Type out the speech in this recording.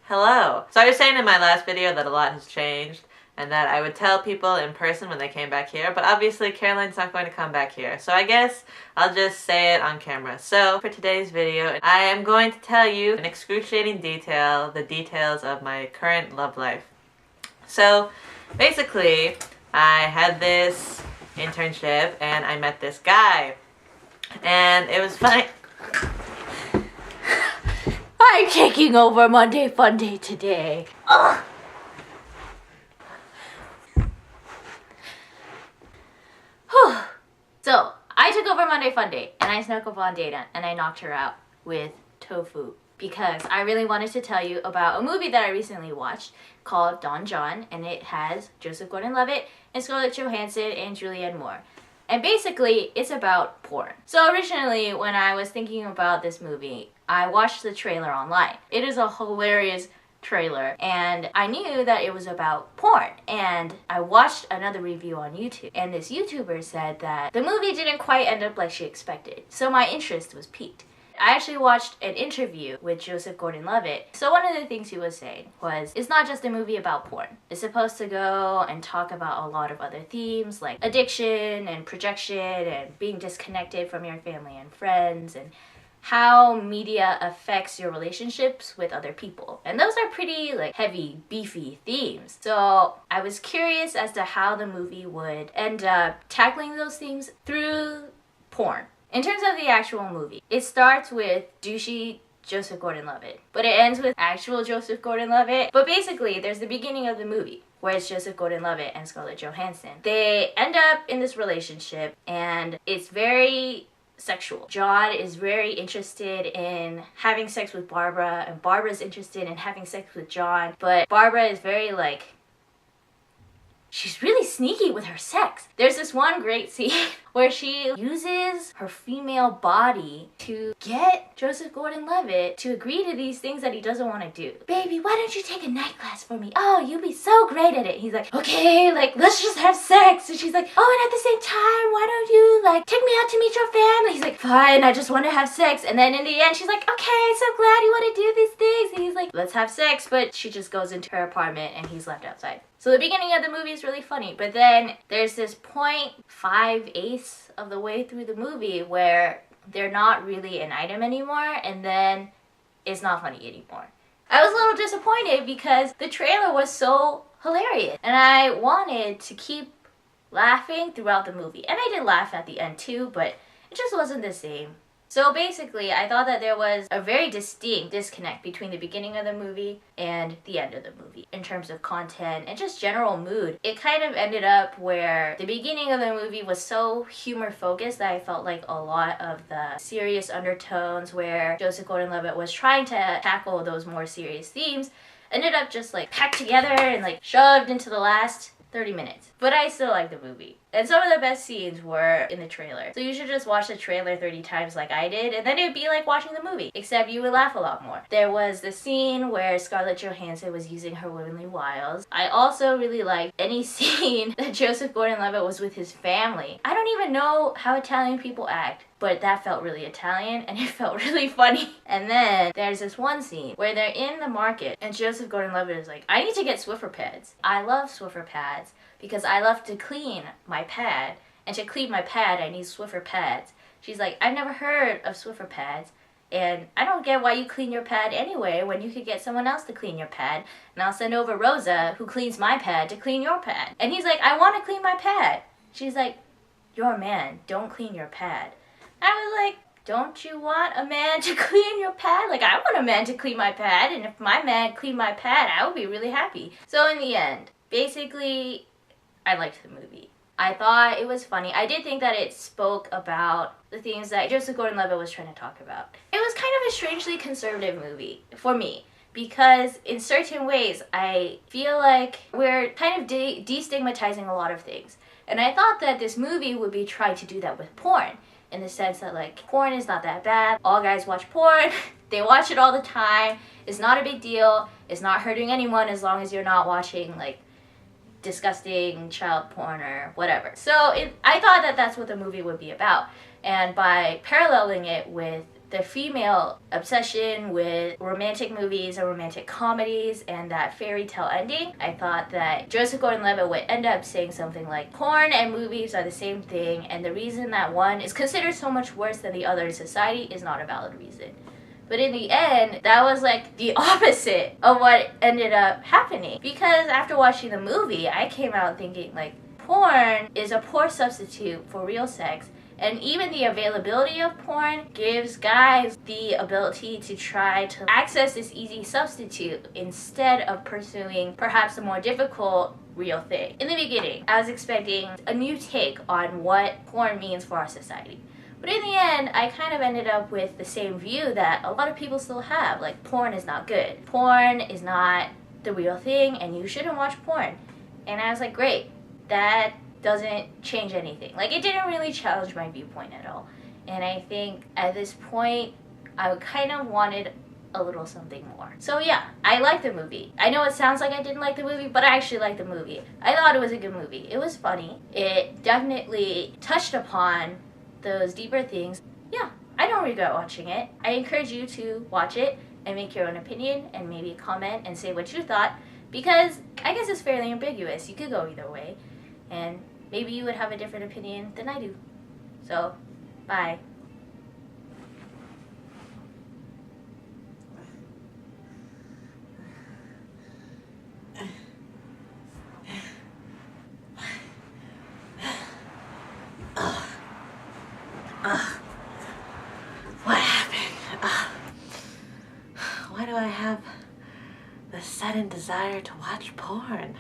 Hello! So I was saying in my last video that a lot has changed and that I would tell people in person when they came back here, but obviously Caroline's not going to come back here, so I guess I'll just say it on camera. So for today's video, I am going to tell you in excruciating detail the details of my current love life. So basically, I had this internship and I met this guy, and it was funny. I'm taking over Monday Fun Day today. Ugh. So, I took over Monday Fun Day and I snuck up on Dana and I knocked her out with tofu because I really wanted to tell you about a movie that I recently watched called Don John, and it has Joseph Gordon-Levitt and Scarlett Johansson and Julianne Moore. And basically, it's about porn. So originally, when I was thinking about this movie, I watched the trailer online. It is a hilarious trailer, and I knew that it was about porn. And I watched another review on YouTube, and this YouTuber said that the movie didn't quite end up like she expected. So my interest was piqued. I actually watched an interview with Joseph Gordon-Levitt. So one of the things he was saying was, it's not just a movie about porn. It's supposed to go and talk about a lot of other themes like addiction and projection and being disconnected from your family and friends and how media affects your relationships with other people. And those are pretty like heavy, beefy themes. So I was curious as to how the movie would end up tackling those themes through porn. In terms of the actual movie, it starts with douchey Joseph Gordon-Levitt, but it ends with actual Joseph Gordon-Levitt. But basically, there's the beginning of the movie, where it's Joseph Gordon-Levitt and Scarlett Johansson. They end up in this relationship, and it's very sexual. John is very interested in having sex with Barbara, and Barbara's interested in having sex with John, but Barbara is very like, she's really sneaky with her sex. There's this one great scene where she uses her female body to get Joseph Gordon-Levitt to agree to these things that he doesn't want to do. Baby, why don't you take a night class for me? Oh, you'd be so great at it. He's like, okay, like, let's just have sex. And she's like, oh, and at the same time, why don't you, like, take me out to meet your family? He's like, fine, I just want to have sex. And then in the end, she's like, okay, so glad you want to do these things. And he's like, let's have sex. But she just goes into her apartment and he's left outside. So the beginning of the movie is really funny, but then there's this 0.5 of the way through the movie where they're not really an item anymore, and then it's not funny anymore. I was a little disappointed because the trailer was so hilarious, and I wanted to keep laughing throughout the movie. And I did laugh at the end too, but it just wasn't the same. So basically, I thought that there was a very distinct disconnect between the beginning of the movie and the end of the movie in terms of content and just general mood. It kind of ended up where the beginning of the movie was so humor focused that I felt like a lot of the serious undertones where Joseph Gordon-Levitt was trying to tackle those more serious themes ended up just like packed together and like shoved into the last 30 minutes. But I still like the movie. And some of the best scenes were in the trailer. So you should just watch the trailer 30 times like I did, and then it would be like watching the movie, except you would laugh a lot more. There was the scene where Scarlett Johansson was using her womanly wiles. I also really liked any scene that Joseph Gordon-Levitt was with his family. I don't even know how Italian people act, but that felt really Italian and it felt really funny. And then there's this one scene where they're in the market and Joseph Gordon-Levitt is like, I need to get Swiffer pads. I love Swiffer pads because I love to clean my pad, and to clean my pad I need Swiffer pads. She's like, I've never heard of Swiffer pads, and I don't get why you clean your pad anyway when you could get someone else to clean your pad, and I'll send over Rosa who cleans my pad to clean your pad. And he's like, I want to clean my pad. She's like, you're a man, don't clean your pad. I was like, don't you want a man to clean your pad? Like, I want a man to clean my pad, and if my man cleaned my pad, I would be really happy. So in the end, basically, I liked the movie. I thought it was funny. I did think that it spoke about the themes that Joseph Gordon-Levitt was trying to talk about. It was kind of a strangely conservative movie for me, because in certain ways, I feel like we're kind of destigmatizing a lot of things. And I thought that this movie would be trying to do that with porn, in the sense that like, porn is not that bad. All guys watch porn. They watch it all the time. It's not a big deal. It's not hurting anyone as long as you're not watching like disgusting child porn or whatever. So I thought that that's what the movie would be about. And by paralleling it with the female obsession with romantic movies or romantic comedies and that fairy tale ending, I thought that Joseph Gordon-Levitt would end up saying something like, porn and movies are the same thing, and the reason that one is considered so much worse than the other in society is not a valid reason. But in the end, that was like the opposite of what ended up happening. Because after watching the movie, I came out thinking like, porn is a poor substitute for real sex. And even the availability of porn gives guys the ability to try to access this easy substitute instead of pursuing perhaps a more difficult real thing. In the beginning, I was expecting a new take on what porn means for our society. But in the end, I kind of ended up with the same view that a lot of people still have. Like, porn is not good. Porn is not the real thing, and you shouldn't watch porn. And I was like, great. That doesn't change anything. Like, it didn't really challenge my viewpoint at all. And I think at this point, I kind of wanted a little something more. So yeah, I liked the movie. I know it sounds like I didn't like the movie, but I actually liked the movie. I thought it was a good movie. It was funny. It definitely touched upon those deeper things. Yeah, I don't regret watching it. I encourage you to watch it and make your own opinion and maybe comment and say what you thought, because I guess it's fairly ambiguous. You could go either way. And maybe you would have a different opinion than I do. So, bye. What happened? Why do I have the sudden desire to watch porn?